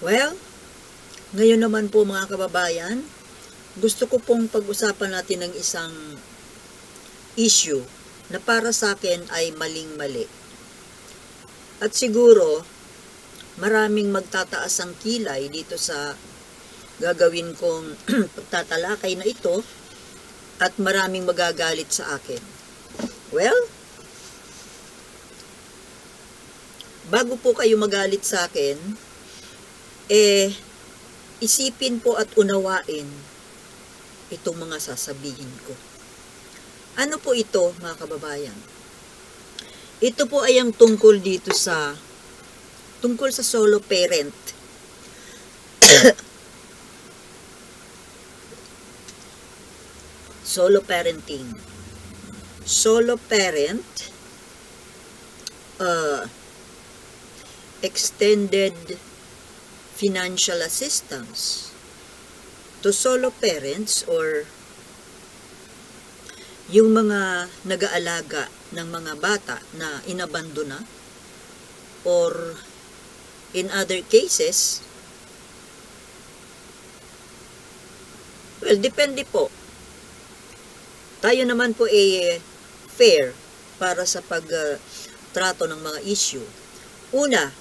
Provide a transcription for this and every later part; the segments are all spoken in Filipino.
Well, ngayon naman po mga kababayan, gusto ko pong pag-usapan natin ng isang issue na para sa akin ay maling-mali. At siguro, maraming magtataas ang kilay dito sa gagawin kong pagtatalakay na ito at maraming magagalit sa akin. Well, bago po kayo magalit sa akin, isipin po at unawain itong mga sasabihin ko. Ano po ito, mga kababayan? Ito po ay ang tungkol sa solo parent. Solo parenting. Solo parent, extended financial assistance to solo parents or yung mga nag-aalaga ng mga bata na inabandona, or in other cases, well, depende po. Tayo naman po ay fair para sa pagtrato ng mga issue. Una,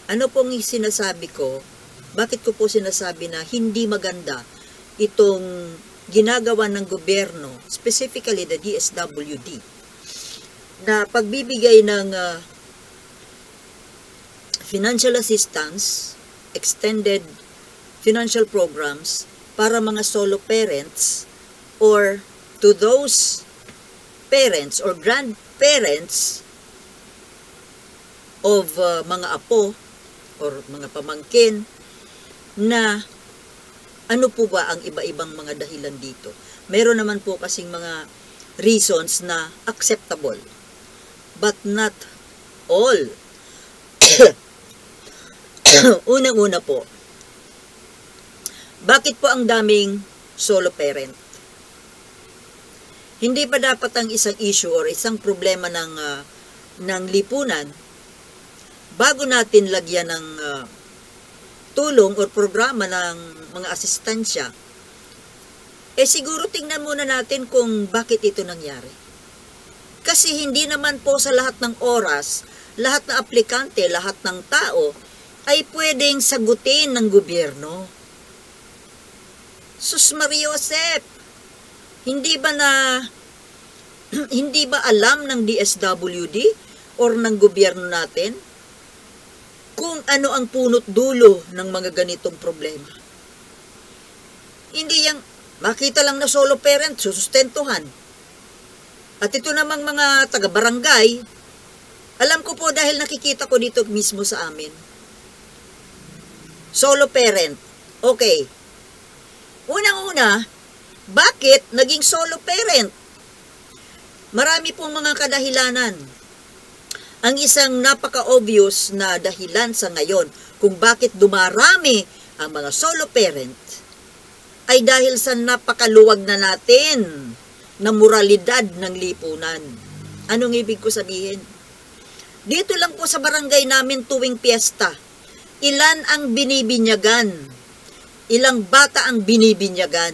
ano pong sinasabi ko? Bakit ko po sinasabi na hindi maganda itong ginagawa ng gobyerno, specifically the DSWD, na pagbibigay ng financial assistance, extended financial programs para mga solo parents or to those parents or grandparents of mga apo or mga pamangkin na ano po ba ang iba-ibang mga dahilan dito? Meron naman po kasing mga reasons na acceptable, but not all. Unang-una po, bakit po ang daming solo parent? Hindi pa dapat ang isang issue or isang problema ng lipunan bago natin lagyan ng tulong o programa ng mga asistansya, siguro tingnan muna natin kung bakit ito nangyari. Kasi hindi naman po sa lahat ng oras, lahat ng aplikante, lahat ng tao, ay pwedeng sagutin ng gobyerno. Sus Maria Josep, hindi ba alam ng DSWD or ng gobyerno natin kung ano ang punot dulo ng mga ganitong problema? Hindi yang makita lang na solo parent, susustentuhan. At ito namang mga taga-barangay, alam ko po dahil nakikita ko dito mismo sa amin. Solo parent, okay. Unang-una, bakit naging solo parent? Marami pong mga kadahilanan. Ang isang napaka-obvious na dahilan sa ngayon kung bakit dumarami ang mga solo parent ay dahil sa napakaluwag na natin na moralidad ng lipunan. Anong ibig ko sabihin? Dito lang po sa barangay namin tuwing piyesta, ilan ang binibinyagan? Ilang bata ang binibinyagan?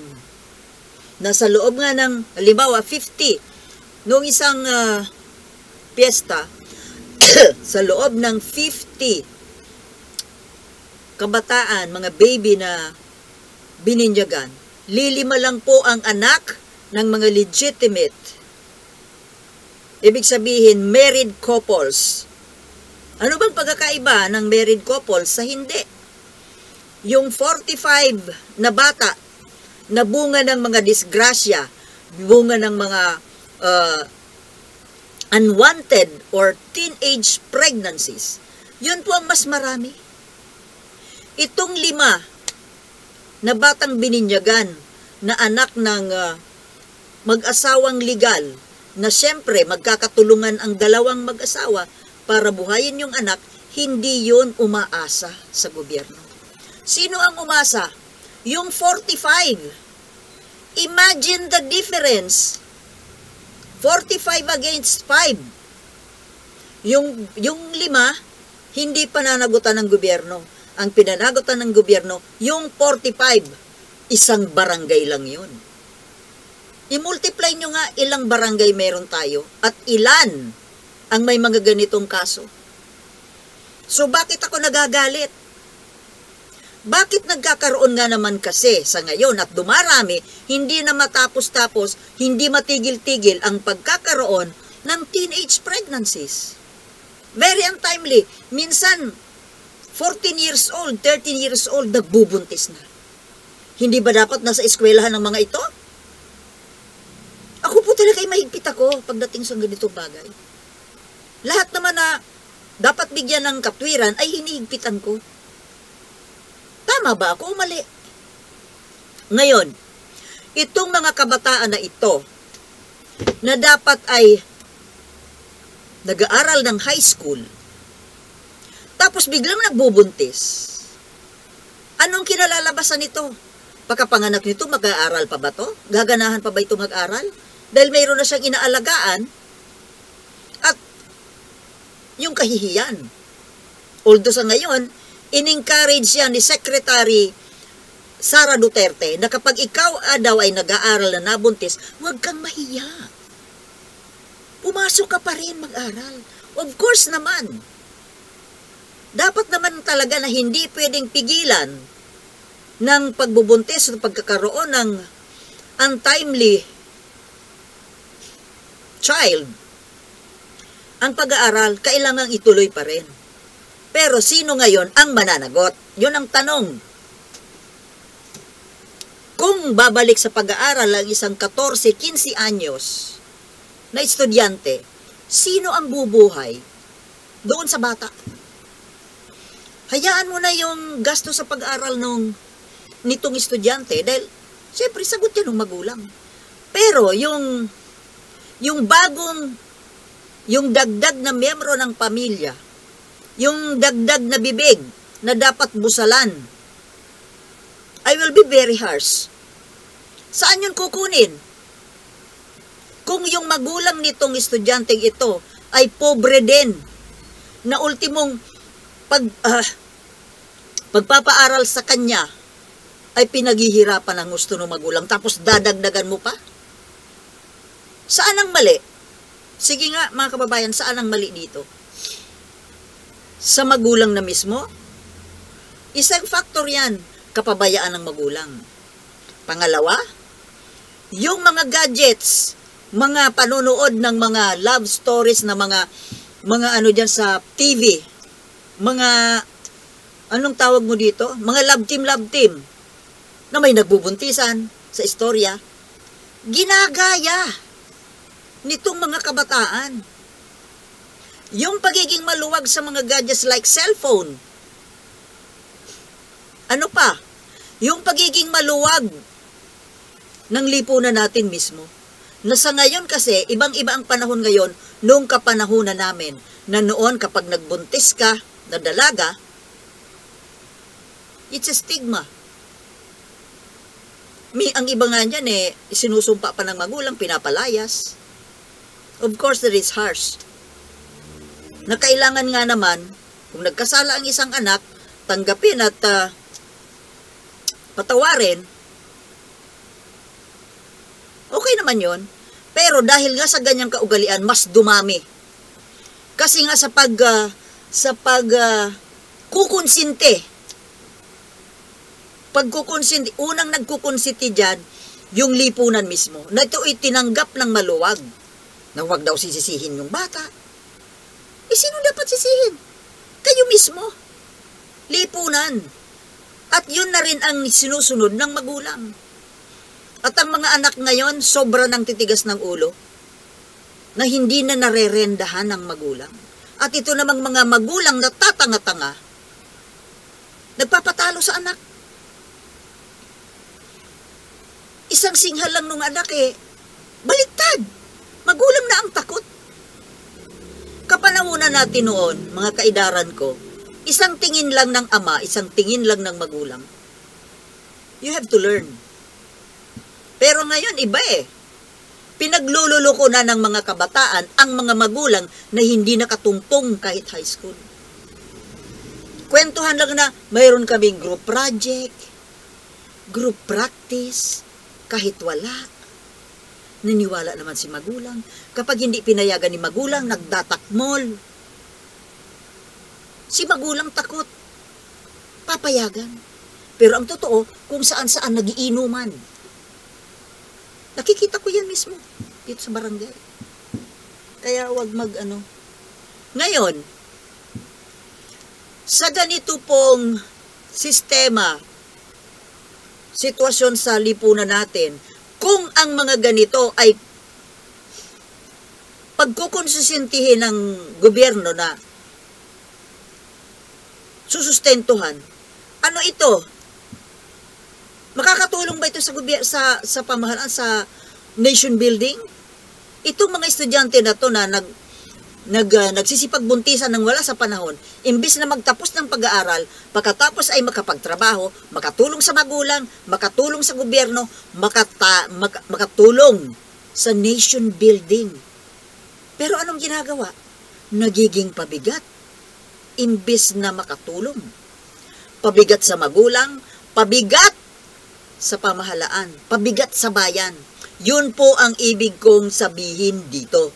Nasa loob nga ng, halimbawa, 50. Noong isang piyesta, sa loob ng 50 kabataan, mga baby na bininyagan, lilima lang po ang anak ng mga legitimate. Ibig sabihin, married couples. Ano bang pagkakaiba ng married couples sa hindi? Yung 45 na bata na bunga ng mga disgrasya, bunga ng mga unwanted or teenage pregnancies, yun po ang mas marami. Itong 5 na batang bininyagan na anak ng mag-asawang legal, na siyempre magkakatulungan ang dalawang mag-asawa para buhayin yung anak, hindi yun umaasa sa gobyerno. Sino ang umasa? Yung 45. Imagine the difference. 45 against 5. Yung 5, hindi pananagutan ng gobyerno. ang pinanagutan ng gobyerno, yung 45, isang barangay lang yun. I-multiply nyo nga ilang barangay meron tayo at ilan ang may mga ganitong kaso. So bakit ako nagagalit? Bakit nagkakaroon nga naman kasi sa ngayon at dumarami, hindi na matapos-tapos, hindi matigil-tigil ang pagkakaroon ng teenage pregnancies? Very untimely. Minsan, 14 years old, 13 years old, nagbubuntis na. Hindi ba dapat nasa eskwelahan ng mga ito? Ako po talaga ay mahigpit ako pagdating sa ganitong bagay. Lahat naman na dapat bigyan ng katwiran ay hinihigpitan ko. Tama ba ako o mali? Ngayon, itong mga kabataan na ito, na dapat ay nag-aaral ng high school, tapos biglang nagbubuntis, anong kinalalabasan nito? Pagkapanganak nito, mag-aaral pa ba to? Gaganahan pa ba ito mag-aral? Dahil mayroon na siyang inaalagaan at yung kahihiyan. Although sa ngayon, in-encourage yan ni Secretary Sara Duterte na kapag ikaw daw ay nag-aaral na nabuntis, huwag kang mahiya. Pumasok ka pa rin mag-aral. Of course naman. Dapat naman talaga na hindi pwedeng pigilan ng pagbubuntis o pagkakaroon ng untimely child. Ang pag-aaral, kailangang ituloy pa rin. Pero sino ngayon ang mananagot? Yun ang tanong. Kung babalik sa pag-aaral ang isang 14-15 anyos na estudyante, sino ang bubuhay doon sa bata? Hayaan mo na yung gasto sa pag-aaral nitong estudyante dahil siyempre sagot yan ng magulang. Pero yung dagdag na miyembro ng pamilya, yung dagdag na bibig na dapat busalan, I will be very harsh. Saan yun kukunin? Kung yung magulang nitong estudyanteng ito ay pobre din, na ultimong pagpapaaral sa kanya ay pinaghihirapan ang gusto ng magulang, tapos dadagdagan mo pa? Saan ang mali? Sige nga mga kababayan, saan ang mali dito? Sa magulang na mismo? Isang factor yan, kapabayaan ng magulang. Pangalawa, yung mga gadgets, mga panonood ng mga love stories na mga ano dyan sa TV, mga, anong tawag mo dito? Mga love team, na may nagbubuntisan sa istorya, ginagaya nitong mga kabataan. Yung pagiging maluwag sa mga gadgets like cellphone. Ano pa? Yung pagiging maluwag ng lipunan natin mismo. Na sa ngayon kasi, ibang-iba ang panahon ngayon nung kapanahunan namin. Na noon kapag nagbuntis ka na dalaga, it's a stigma. Ang iba nga niyan sinusumpa pa ng magulang, pinapalayas. Of course, that is harsh. Na kailangan nga naman, kung nagkasala ang isang anak, tanggapin at patawarin, okay naman yon. Pero dahil nga sa ganyang kaugalian, mas dumami. Kasi nga sa kukonsinti, unang nagkukonsinti dyan, yung lipunan mismo, na ito ay tinanggap ng maluwag, na huwag daw sisisihin yung bata. Sino dapat sisihin? Kayo mismo. Lipunan. At yun na rin ang sinusunod ng magulang. At ang mga anak ngayon, sobra ng titigas ng ulo na hindi na narerendahan ng magulang. At ito namang mga magulang na tatanga-tanga, nagpapatalo sa anak. Isang singhal lang nung anak baliktad. Magulang na ang takot. Kapanahunan natin noon, mga kaidaran ko, isang tingin lang ng ama, isang tingin lang ng magulang. You have to learn. Pero ngayon, iba Pinaglululoko na ng mga kabataan ang mga magulang na hindi nakatungtong kahit high school. kwentuhan lang na mayroon kaming group project, group practice, kahit wala. Niniwala naman si magulang. Kapag hindi pinayagan ni magulang, nagdatakmol. Si magulang takot. Papayagan. Pero ang totoo, kung saan-saan nagiinuman. Nakikita ko yan mismo. Dito sa barangay. Kaya wag Ngayon, sa ganito pong sistema, sitwasyon sa lipunan natin, kung ang mga ganito ay pagkukonsistihin ng gobyerno na susustentuhan, ano ito? Makakatulong ba ito sa pamahalaan, sa nation building? Itong mga estudyante na to na nagsisipagbuntisan ng wala sa panahon, imbis na magtapos ng pag-aaral, pagkatapos ay makapagtrabaho, makatulong sa magulang, makatulong sa gobyerno, makatulong sa nation building. Pero anong ginagawa? Nagiging pabigat, imbis na makatulong. Pabigat sa magulang, pabigat sa pamahalaan, pabigat sa bayan. Yun po ang ibig kong sabihin dito.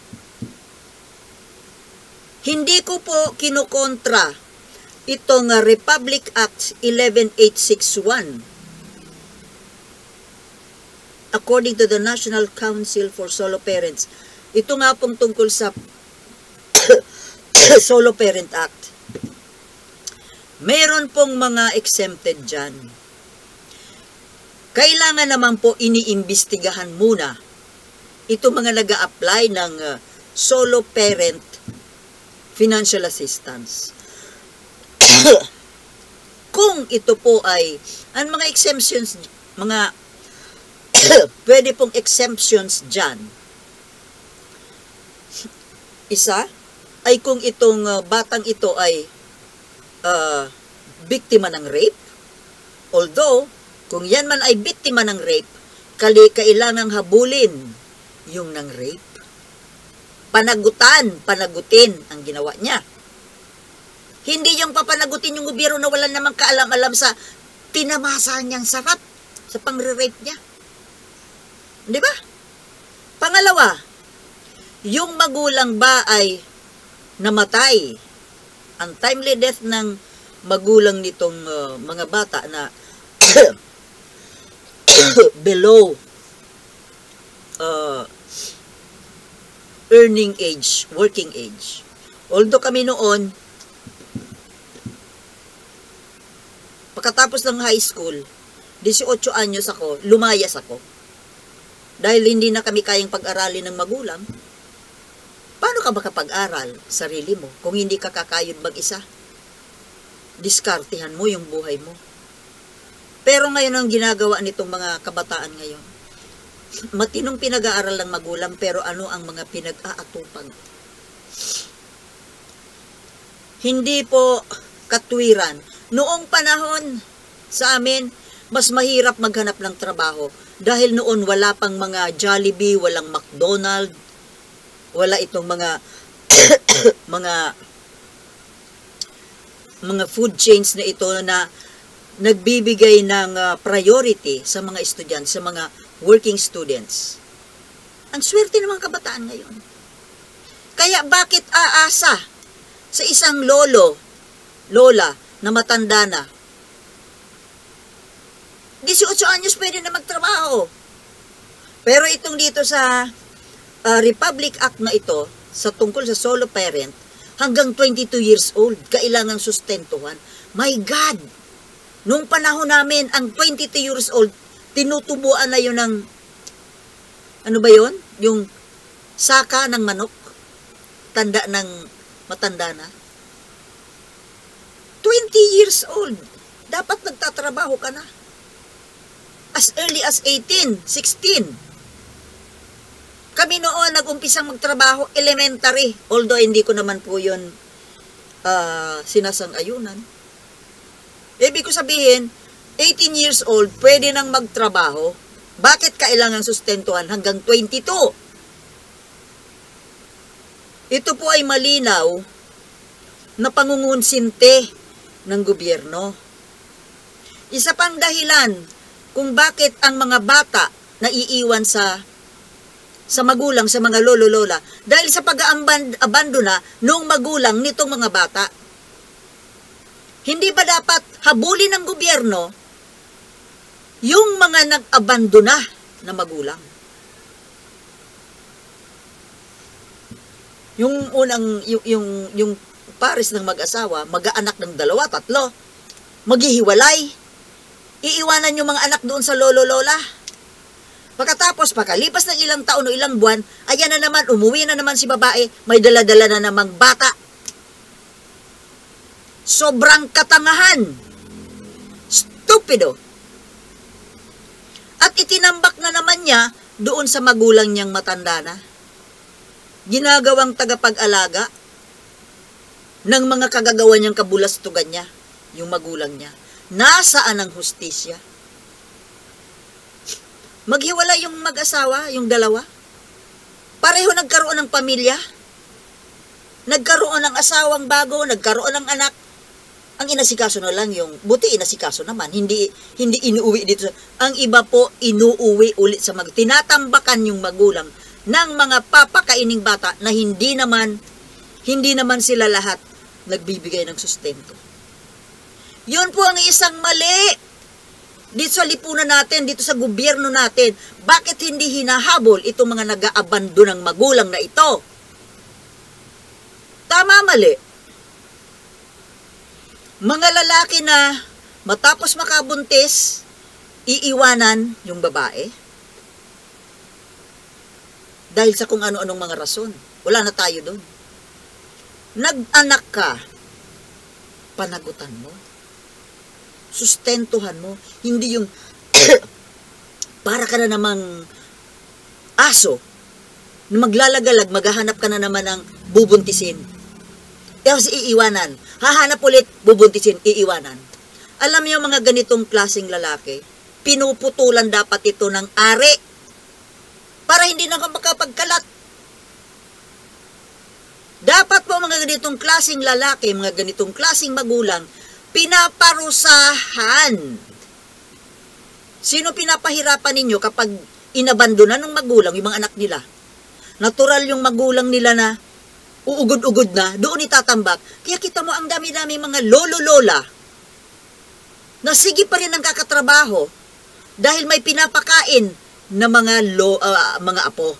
Hindi ko po kinukontra itong Republic Act 11861. According to the National Council for Solo Parents, ito nga pong tungkol sa Solo Parent Act. Meron pong mga exempted dyan. Kailangan naman po iniimbestigahan muna ito mga nag-a-apply ng solo parent financial assistance. Kung ito po ay, ang mga exemptions, mga pwede pong exemptions dyan. Isa, ay kung itong batang ito ay biktima ng rape. Although, kung yan man ay biktima ng rape, kailangang habulin yung ng rape. Panagutin ang ginawa niya. Hindi yung papanagutin yung gobyerno na wala namang kaalam-alam sa tinamasa niyang sarap sa pangre-rape niya. Di ba? Pangalawa, yung magulang ba ay namatay? Untimely death ng magulang nitong mga bata na below earning age, working age. Although kami noon, pagkatapos ng high school, 18 anyos ako, lumayas ako. Dahil hindi na kami kayang pag-aralin ng magulang, paano ka makapag-aral sarili mo kung hindi ka kakayod mag-isa? Diskartehan mo yung buhay mo. Pero ngayon ang ginagawa nitong mga kabataan ngayon, matinong pinag-aaral ng magulang, pero ano ang mga pinag-aatupag? Hindi po katwiran. Noong panahon sa amin, mas mahirap maghanap ng trabaho. Dahil noon wala pang mga Jollibee, walang McDonald, wala itong mga mga food chains na ito na nagbibigay ng priority sa mga estudyante, sa mga working students. Ang swerte ng mga kabataan ngayon. Kaya bakit aasa sa isang lola na matanda na? 18 anyos pwede na magtrabaho. Pero itong dito sa Republic Act na ito, sa tungkol sa solo parent, hanggang 22 years old, kailangang sustentuhan. My God! Nung panahon namin, ang 22 years old, tinutubuan na yun ng, ano ba yun? Yung saka ng manok. Tanda ng matanda na. 20 years old. Dapat nagtatrabaho ka na. As early as 18, 16. Kami noon, nag-umpisang magtrabaho, elementary. Although, hindi ko naman po yun sinasang-ayunan. Ibig ko sabihin, 18 years old, pwede nang magtrabaho. Bakit kailangan sustentuhan hanggang 22? Ito po ay malinaw na pangungunsinte ng gobyerno. Isa pang dahilan kung bakit ang mga bata naiiwan sa magulang, sa mga lolo-lola, dahil sa pag-abandona ng magulang nitong mga bata. Hindi ba dapat habulin ng gobyerno yung mga nag-abandona na magulang? Yung unang, yung pares ng mag-asawa, mag-aanak ng 2, 3, maghihiwalay. Iiwanan yung mga anak doon sa lolo-lola. Pagkatapos, pakalipas ng ilang taon o ilang buwan, ayan na naman, umuwi na naman si babae, may dala-dala na namang bata. Sobrang katangahan. Stupido. At itinambak na naman niya doon sa magulang niyang matanda na. Ginagawang tagapag-alaga ng mga kagagawa niyang kabulastugan niya, yung magulang niya. Nasaan ang hustisya? Maghiwalay yung mag-asawa, yung dalawa. Pareho nagkaroon ng pamilya. Nagkaroon ng asawang bago, nagkaroon ng anak. Ang inasikaso na lang yung, buti inasikaso naman, hindi inuuwi dito. Ang iba po, inuuwi ulit sa tinatambakan yung magulang ng mga papakaining bata na hindi naman sila lahat nagbibigay ng sustento. Yun po ang isang mali. Dito sa lipunan natin, dito sa gobyerno natin, bakit hindi hinahabol itong mga nag-aabandon ng magulang na ito? Tama, mali. Mga lalaki na matapos makabuntis, iiwanan yung babae. Dahil sa kung ano-anong mga rason. Wala na tayo doon. Nag-anak ka, panagutan mo. Sustentuhan mo. Hindi yung para ka na namang aso na maglalagalag, maghahanap ka na naman ng bubuntisin. Tapos iiwanan. Hahanap ulit, bubuntisin, iiwanan. Alam niyo mga ganitong klaseng lalaki, pinuputulan dapat ito ng ari para hindi na makapagkalat. Dapat po mga ganitong klaseng lalaki, mga ganitong klaseng magulang, pinaparusahan. Sino pinapahirapan ninyo kapag inabandonan ng magulang yung mga anak nila? Natural yung magulang nila na uugod-ugod na, doon itatambak. Kaya kita mo ang dami-dami mga lolo-lola na sige pa rin ang kakatrabaho dahil may pinapakain na mga apo.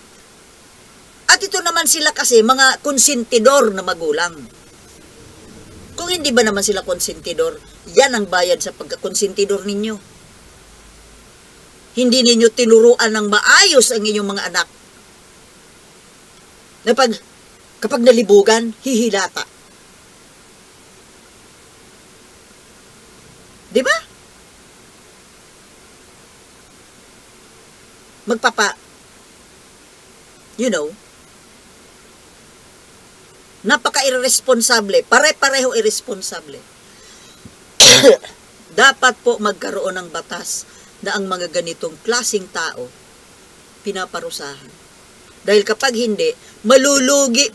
At ito naman sila kasi mga konsentidor na magulang. Kung hindi ba naman sila konsentidor, yan ang bayad sa pagkakonsentidor ninyo. Hindi ninyo tinuruan ng maayos ang inyong mga anak. Na kapag nalibugan, hihilata. Di ba? Napaka-irresponsable, pare-pareho irresponsable. Dapat po magkaroon ng batas na ang mga ganitong klaseng tao pinaparusahan. Dahil kapag hindi, malulugi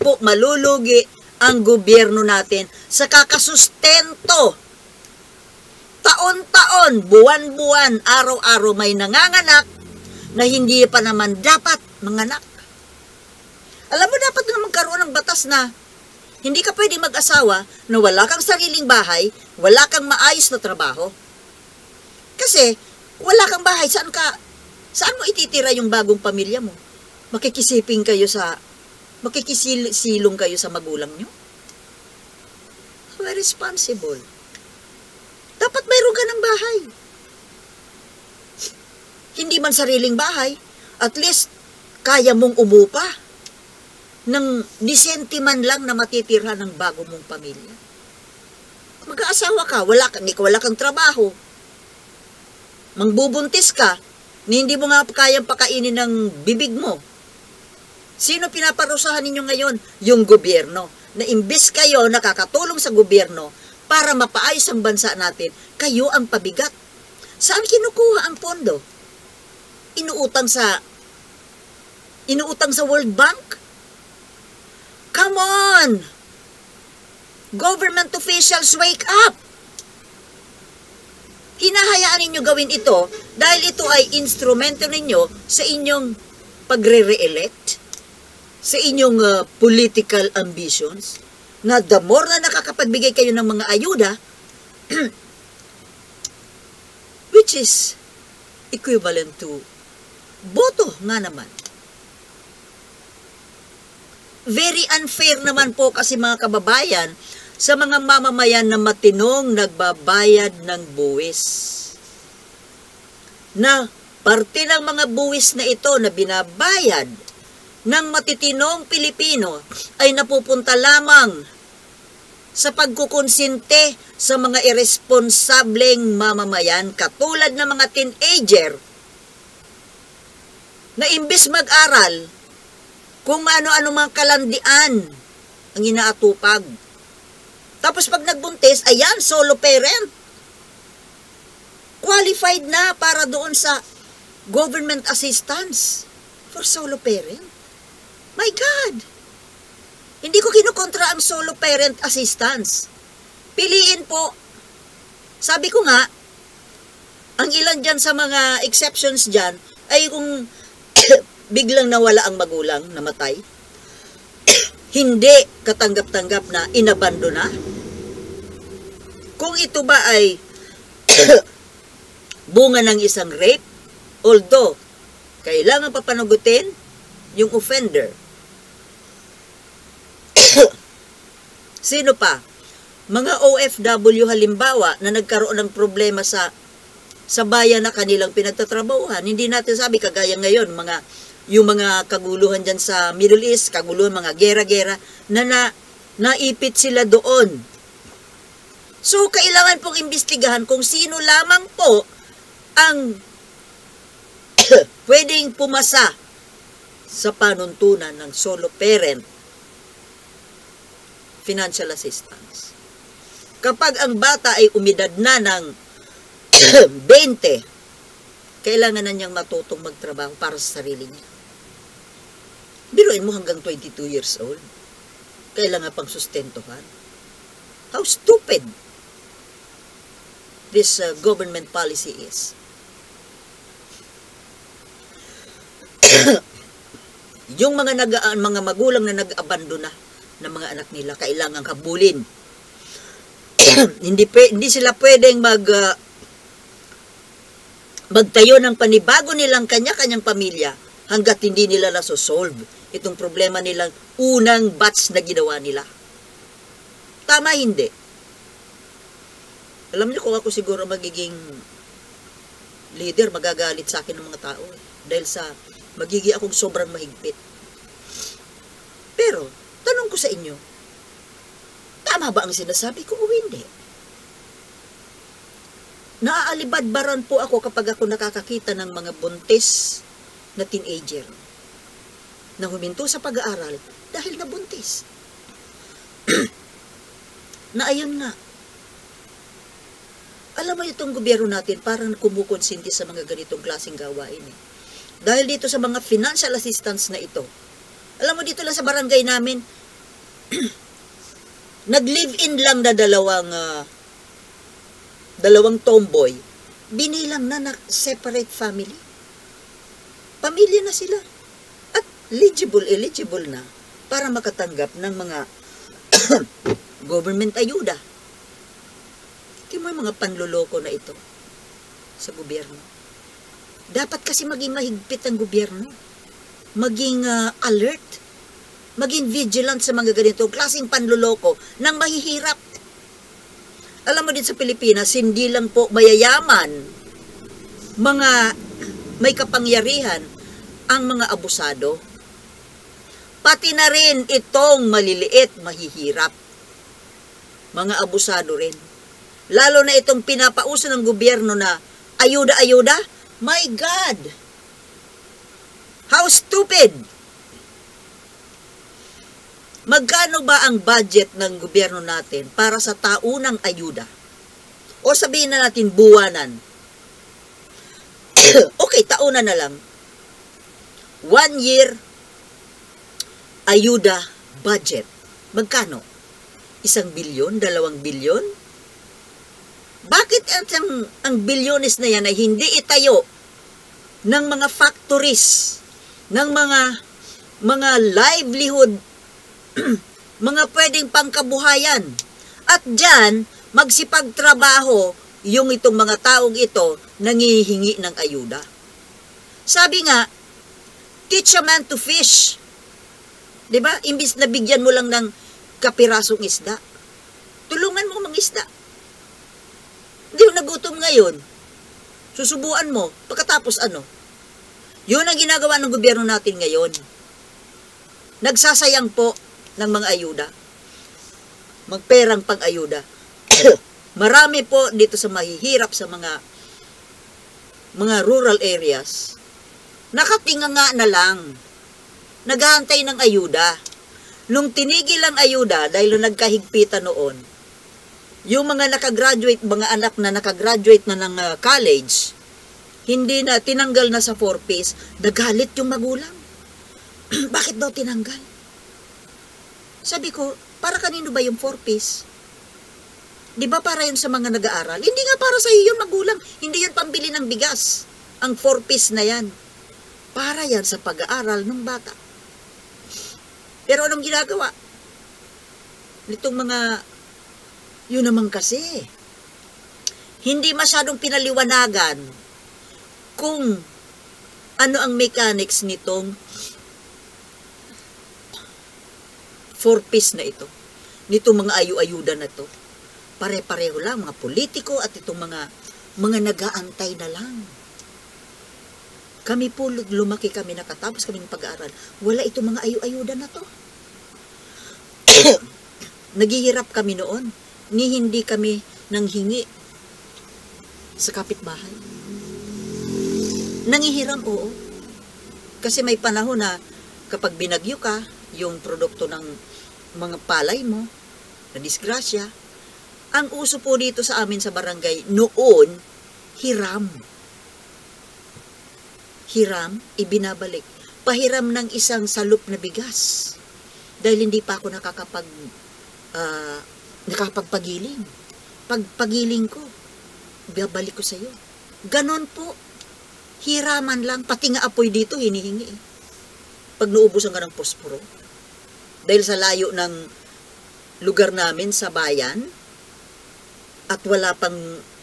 ang gobyerno natin sa kakasustento. Taon-taon, buwan-buwan, araw-araw may nanganganak na hindi pa naman dapat manganak. Alam mo, dapat na magkaroon ng batas na hindi ka pwede mag-asawa na wala kang sariling bahay, wala kang maayos na trabaho. Kasi, wala kang bahay, saan mo ititira yung bagong pamilya mo? Makikisilong kayo sa magulang nyo? How irresponsible. Dapat mayroon ka ng bahay. Hindi man sariling bahay, at least kaya mong umupa ng disente man lang na matitirhan ng bago mong pamilya. Mag-aasawa ka, wala kang trabaho. Mangbubuntis ka, hindi mo nga kayang pakainin ng bibig mo. Sino pinaparusahan ninyo ngayon? Yung gobyerno. Na imbes kayo nakakatulong sa gobyerno para mapaayos ang bansa natin, kayo ang pabigat. Saan kinukuha ang pondo? Inuutang sa World Bank? Come on! Government officials, wake up! hinahayaan ninyo gawin ito dahil ito ay instrumento ninyo sa inyong pagre-re-elect, sa inyong political ambitions, na the more na nakakapagbigay kayo ng mga ayuda, which is equivalent to boto nga naman. Very unfair naman po kasi mga kababayan sa mga mamamayan na matinong nagbabayad ng buwis. Na parte ng mga buwis na ito na binabayad ng matitinong Pilipino ay napupunta lamang sa pagkukonsinte sa mga irresponsableng mamamayan katulad ng mga teenager na imbis mag-aral kung ano-ano mga kalandian ang inaatupag. Tapos pag nagbuntis, ayan, solo parent. Qualified na para doon sa government assistance for solo parent. My God! Hindi ko kinukontra ang solo parent assistance. Piliin po. Sabi ko nga, ang ilan dyan sa mga exceptions dyan ay kung biglang nawala ang magulang, namatay, hindi katanggap-tanggap na inabando na. Kung ito ba ay bunga ng isang rape, although kailangan papanagutin yung offender. Sino pa? Mga OFW halimbawa na nagkaroon ng problema sa bayan na kanilang pinagtatrabahuhan. Hindi natin sabi kagaya ngayon, yung mga kaguluhan dyan sa Middle East, kaguluhan, mga gera-gera, na naipit sila doon. So, kailangan pong imbestigahan kung sino lamang po ang pwedeng pumasa sa panuntunan ng solo parent financial assistance. Kapag ang bata ay umidad na ng 20, kailangan na niyang matutong magtrabaho para sa sarili niya. Biruin mo hanggang 22 years old. Kailangan pang sustentuhan. How stupid this government policy is. Yung mga magulang na nag-abandona ng mga anak nila, kailangan habulin. Hindi sila pwedeng magtayo ng panibago nilang kanya-kanyang pamilya hanggat hindi nila nasosolve itong problema nilang unang batch na ginawa nila. Tama, hindi? Alam niyo, kung ako siguro magiging leader, magagalit sa akin ng mga tao. Dahil sa magiging akong sobrang mahigpit. Pero, tanong ko sa inyo, tama ba ang sinasabi ko o hindi? Naaalibadbaran po ako kapag ako nakakakita ng mga buntis na teenager na huminto sa pag-aaral dahil nabuntis. Na ayun nga, alam mo itong gobyerno natin parang kumukonsinti sa mga ganitong klaseng gawain. Dahil dito sa mga financial assistance na ito, alam mo dito lang sa barangay namin, nag-live-in lang na dalawang tomboy, binilang na separate family. Pamilya na sila. At eligible na para makatanggap ng mga government ayuda. Tingnan mo yung mga panloloko na ito sa gobyerno. Dapat kasi maging mahigpit ang gobyerno. Maging alert. Maging vigilant sa mga ganito klaseng panloloko ng mahihirap. Alam mo din sa Pilipinas, hindi lang po mayayaman, mga may kapangyarihan, ang mga abusado. Pati na rin itong maliliit, mahihirap. Mga abusado rin. Lalo na itong pinapauso ng gobyerno na ayuda-ayuda. My God! How stupid! Magkano ba ang budget ng gobyerno natin para sa taunang ayuda? O sabihin na natin buwanan. Okay, taunan na lang. 1 year ayuda budget. Magkano? 1 bilyon? 2 bilyon? Bakit ang bilyones na yan ay hindi itayo ng mga factories, ng mga livelihood, mga pwedeng pangkabuhayan. At dyan, magsipagtrabaho yung itong mga taong ito nangihingi ng ayuda. Sabi nga, teach a man to fish. Diba? Imbis na bigyan mo lang ng kapirasong isda, tulungan mo mangisda. Hindi mo nagutom ngayon. Susubuan mo. Pagkatapos ano? Yun ang ginagawa ng gobyerno natin ngayon. Nagsasayang po ng mga ayuda. Magperang pang-ayuda. Marami po dito sa mahihirap sa mga rural areas. Nakatinganga na lang. Naghahantay ng ayuda. Nung tinigil ang ayuda dahil nagkahigpitan noon, yung mga nakagraduate, mga anak na nakagraduate na ng college, hindi na, tinanggal na sa 4Ps, nagalit yung magulang. Bakit daw tinanggal? Sabi ko, para kanino ba yung 4Ps? Di ba para yun sa mga nag-aaral? Hindi nga para sa iyo yun, magulang. Hindi yun pambili ng bigas. Ang 4Ps na yan. Para yan sa pag-aaral ng bata. Pero anong ginagawa? Nitong mga yun naman kasi, hindi masyadong pinaliwanagan kung ano ang mechanics nitong 4Ps na ito. Nitong mga ayu-ayuda na to. Pare-pareho lang, mga politiko at itong mga nag-aantay na lang. Kami po, lumaki kami, nakatapos kami ng pag-aaral. Wala itong mga ayu-ayuda na to. Naghihirap kami noon. Ni hindi kami nanghingi sa kapitbahay. Nangihiram, oo. Kasi may panahon na kapag binagyo ka, yung produkto ng mga palay mo, na disgrasya, ang uso po dito sa amin sa barangay, noon, hiram. Hiram, ibinabalik. Pahiram ng isang salup na bigas. Dahil hindi pa ako nakapagpagiling. Pagpagiling ko, babalik ko sa iyo. Ganon po. Hiraman lang. Pati nga apoy dito, hinihingi. Pag naubusan ka ng posporo. Dahil sa layo ng lugar namin sa bayan, at wala pang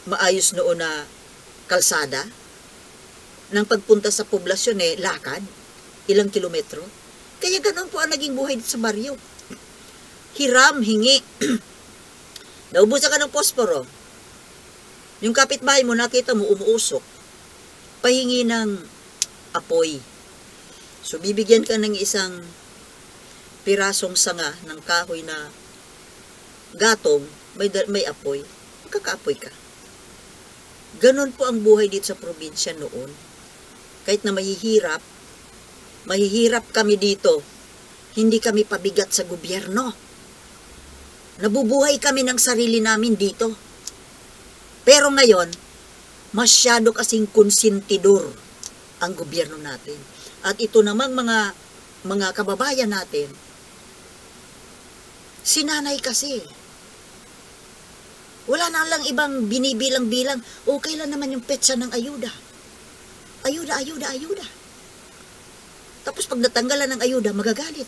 maayos noon na kalsada, nang pagpunta sa poblasyon lakad, ilang kilometro. Kaya ganon po ang naging buhay dito sa baryo. Hiram, hingi. Naubusan ka ng posporo. Yung kapitbahay mo, nakita mo, umuusok. Pahingi ng apoy. So, bibigyan ka ng isang pirasong sanga ng kahoy na gatong, may apoy. Magkakaapoy ka. Ganon po ang buhay dito sa probinsya noon. Kahit na mahihirap kami dito, hindi kami pabigat sa gobyerno. Nabubuhay kami ng sarili namin dito. Pero ngayon, masyado kasing konsentidor ang gobyerno natin. At ito namang mga kababayan natin, sinanay kasi. Wala na lang ibang binibilang-bilang, o kailan naman yung petsa ng ayuda. Ayuda. Tapos pag natanggalan ng ayuda, magagalit.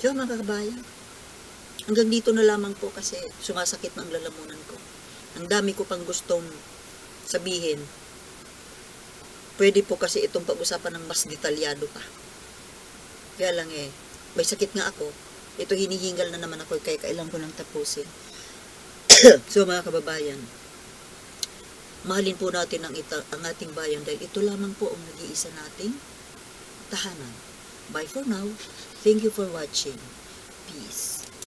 So, mga kabayan, hanggang dito na lamang po kasi sumasakit na ang lalamunan ko. Ang dami ko pang gustong sabihin. Pwede po kasi itong pag-usapan ng mas detalyado pa. Kaya lang may sakit nga ako. Ito hinihingal na naman ako, kaya kailangan ko nang tapusin. So, mga kababayan, mahalin po natin ang ating bayan dahil ito lamang po ang nag-iisa nating tahanan. Bye for now. Thank you for watching. Peace.